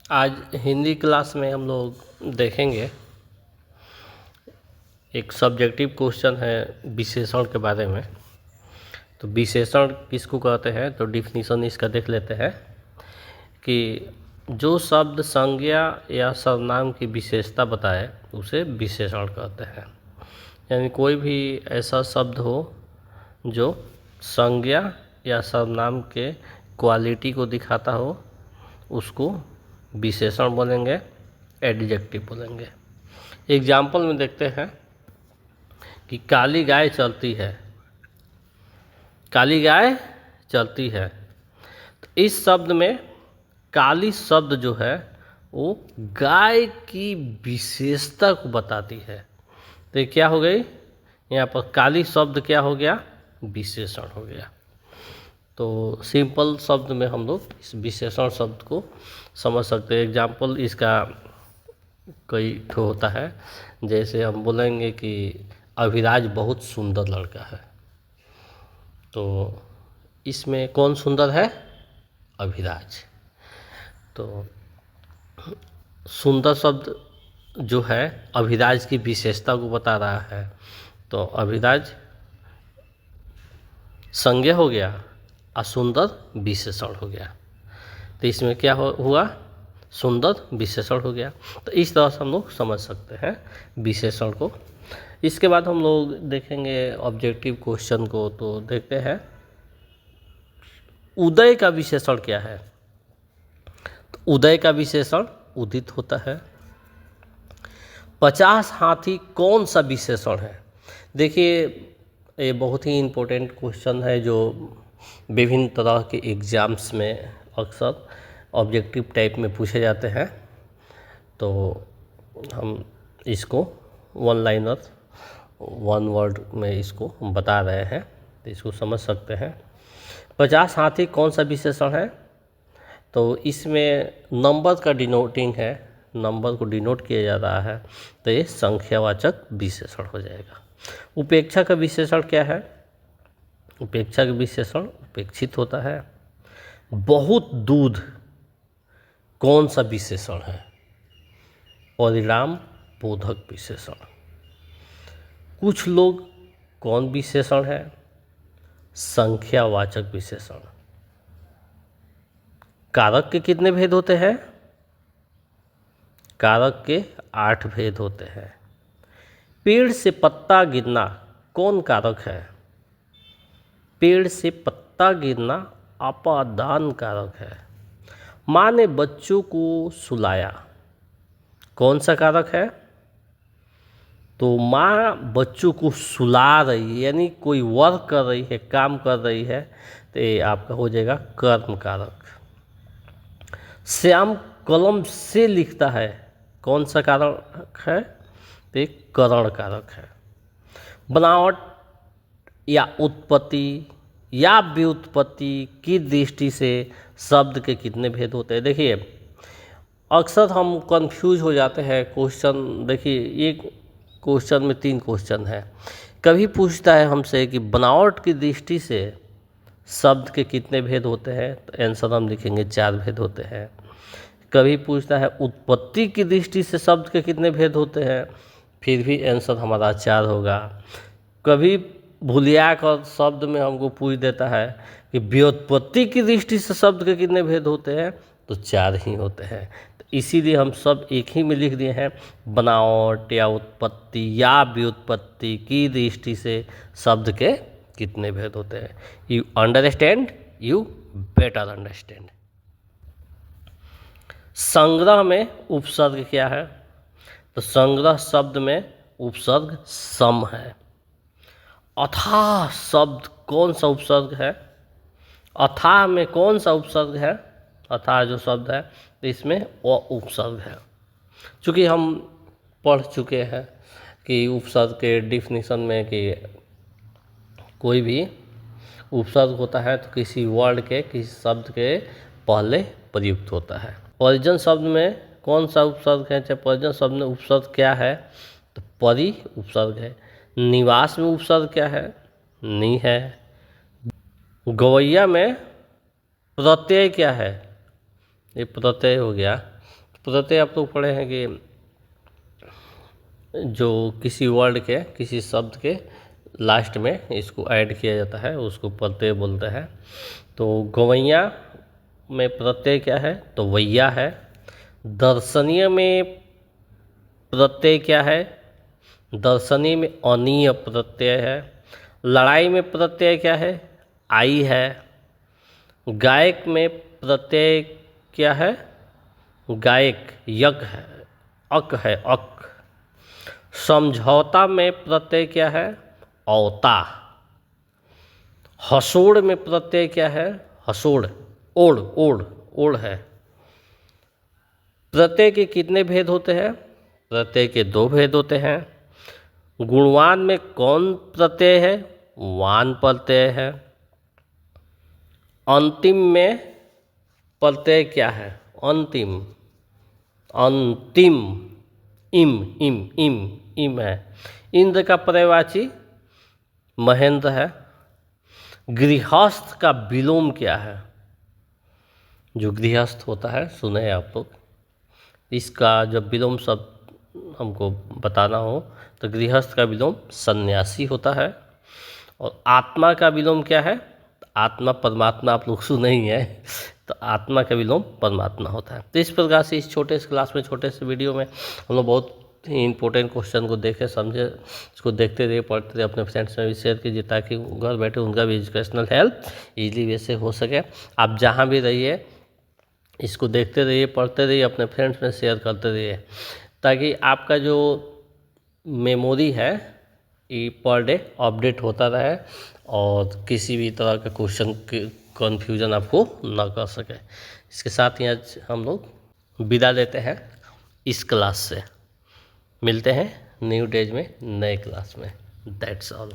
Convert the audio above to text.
आज हिंदी क्लास में हम लोग देखेंगे एक सब्जेक्टिव क्वेश्चन है विशेषण के बारे में। तो विशेषण किसको कहते हैं, तो डिफिनीशन इसका देख लेते हैं कि जो शब्द संज्ञा या सर्वनाम की विशेषता बताए उसे विशेषण कहते हैं। यानी कोई भी ऐसा शब्द हो जो संज्ञा या सर्वनाम के क्वालिटी को दिखाता हो उसको विशेषण बोलेंगे, एडजेक्टिव बोलेंगे। एग्जाम्पल में देखते हैं कि काली गाय चलती है। काली गाय चलती है, तो इस शब्द में काली शब्द जो है वो गाय की विशेषता को बताती है। तो ये क्या हो गई, यहाँ पर काली शब्द क्या हो गया, विशेषण हो गया। तो सिंपल शब्द में हम लोग इस विशेषण शब्द को समझ सकते हैं। एग्जाम्पल इसका कई ठो होता है, जैसे हम बोलेंगे कि अभिराज बहुत सुंदर लड़का है। तो इसमें कौन सुंदर है, अभिराज। तो सुंदर शब्द जो है अभिराज की विशेषता को बता रहा है, तो अभिराज संज्ञा हो गया और सुंदर विशेषण हो गया। तो इसमें क्या हुआ, सुंदर विशेषण हो गया। तो इस तरह से हम लोग समझ सकते हैं विशेषण को। इसके बाद हम लोग देखेंगे ऑब्जेक्टिव क्वेश्चन को। तो देखते हैं उदय का विशेषण क्या है। तो उदय का विशेषण उदित होता है। 50 हाथी कौन सा विशेषण है। देखिए ये बहुत ही इम्पोर्टेंट क्वेश्चन है जो विभिन्न तरह के एग्ज़ाम्स में अक्सर ऑब्जेक्टिव टाइप में पूछे जाते हैं। तो हम इसको वन लाइनर वन वर्ड में इसको बता रहे हैं, तो इसको समझ सकते हैं। 50 हाथी कौन सा विशेषण है, तो इसमें नंबर का डिनोटिंग है, नंबर को डिनोट किया जा रहा है, तो ये संख्यावाचक विशेषण हो जाएगा। उपेक्षा का विशेषण क्या है, उपेक्षा का विशेषण उपेक्षित होता है। बहुत दूध कौन सा विशेषण है, परिणाम बोधक विशेषण। कुछ लोग कौन विशेषण है, संख्यावाचक विशेषण। कारक के कितने भेद होते हैं, कारक के 8 भेद होते हैं। पेड़ से पत्ता गिरना कौन कारक है, पेड़ से पत्ता गिरना अपादान कारक है। माँ ने बच्चों को सुलाया कौन सा कारक है, तो माँ बच्चों को सुला रही है, यानी कोई वर्क कर रही है, काम कर रही है, तो ये आपका हो जाएगा कर्म कारक। श्याम कलम से लिखता है कौन सा कारक है, तो एक करण कारक है। बनावट या उत्पत्ति या व्युत्पत्ति की दृष्टि से शब्द के कितने भेद होते हैं। देखिए अक्सर हम कंफ्यूज हो जाते हैं क्वेश्चन। देखिए ये क्वेश्चन में 3 क्वेश्चन है। कभी पूछता है हमसे कि बनावट की दृष्टि से शब्द के कितने भेद होते हैं, तो आंसर हम लिखेंगे 4 भेद होते हैं। कभी पूछता है उत्पत्ति की दृष्टि से शब्द के कितने भेद होते हैं, फिर भी आंसर हमारा 4 होगा। कभी भूलिया कर शब्द में हमको पूछ देता है कि व्युत्पत्ति की दृष्टि से शब्द के कितने भेद होते हैं, तो 4 ही होते हैं। तो इसीलिए हम सब एक ही में लिख दिए हैं, बनावट या उत्पत्ति या व्युत्पत्ति की दृष्टि से शब्द के कितने भेद होते हैं। You understand, you better understand. संग्रह में उपसर्ग क्या है, तो संग्रह शब्द में उपसर्ग सम है। अथाह शब्द कौन सा उपसर्ग है, अथाह में कौन सा उपसर्ग है, अथाह जो शब्द है तो इसमें अ उपसर्ग है। चूँकि हम पढ़ चुके हैं कि उपसर्ग के डिफिनीशन में कि कोई भी उपसर्ग होता है तो किसी वर्ड के, किसी शब्द के पहले प्रयुक्त होता है। परिजन शब्द में कौन सा उपसर्ग है, चाहे परिजन शब्द में उपसर्ग क्या है, तो परि उपसर्ग है। निवास में उपसर्ग क्या है, नि है। गवैया में प्रत्यय क्या है, ये प्रत्यय हो गया। प्रत्यय आप लोग पढ़े हैं कि जो किसी वर्ड के, किसी शब्द के लास्ट में इसको ऐड किया जाता है उसको प्रत्यय बोलते हैं। तो गवैया में प्रत्यय क्या है? तो वैया है। दर्शनीय में प्रत्यय क्या है? दर्शनीय में अनीय प्रत्यय है। लड़ाई में प्रत्यय क्या है? आई है। गायक में प्रत्यय क्या है? गायक यक है, अक है, अक। समझौता में प्रत्यय क्या है? औता। हसोड़ में प्रत्यय क्या है? हसोड़। ओढ़, ओढ़, ओढ़ है। प्रत्यय के कितने भेद होते हैं? प्रत्यय के 2 भेद होते हैं। गुणवान में कौन प्रत्यय है? वान प्रत्यय है। अंतिम में प्रत्यय क्या है? अंतिम, अंतिम, इम, इम, इम, इम है। इंद्र का पर्यायवाची महेंद्र है। गृहस्थ का विलोम क्या है? जो गृहस्थ होता है, सुने हैं आप लोग, इसका जब विलोम शब्द हमको बताना हो तो गृहस्थ का विलोम सन्यासी होता है। और आत्मा का विलोम क्या है? आत्मा परमात्मा आप लोग सुने ही है, तो आत्मा का विलोम परमात्मा होता है। तो इस प्रकार से इस छोटे से क्लास में, छोटे से वीडियो में हम लोग बहुत ही इंपॉर्टेंट क्वेश्चन को देखे, समझे, इसको देखते रहिए, पढ़ते रहिए, अपने फ्रेंड्स में भी शेयर कीजिए ताकि घर बैठे उनका भी एजुकेशनल हेल्प ईजिली वे से हो सके। आप जहाँ भी रहिए इसको देखते रहिए, पढ़ते रहिए, अपने फ्रेंड्स में शेयर करते रहिए ताकि आपका जो मेमोरी है ये पर डे अपडेट होता रहे और किसी भी तरह का क्वेश्चन कन्फ्यूजन आपको ना कर सके। इसके साथ ही आज हम लोग विदा लेते हैं इस क्लास से। मिलते हैं न्यू डेज में, नए क्लास में। That's all.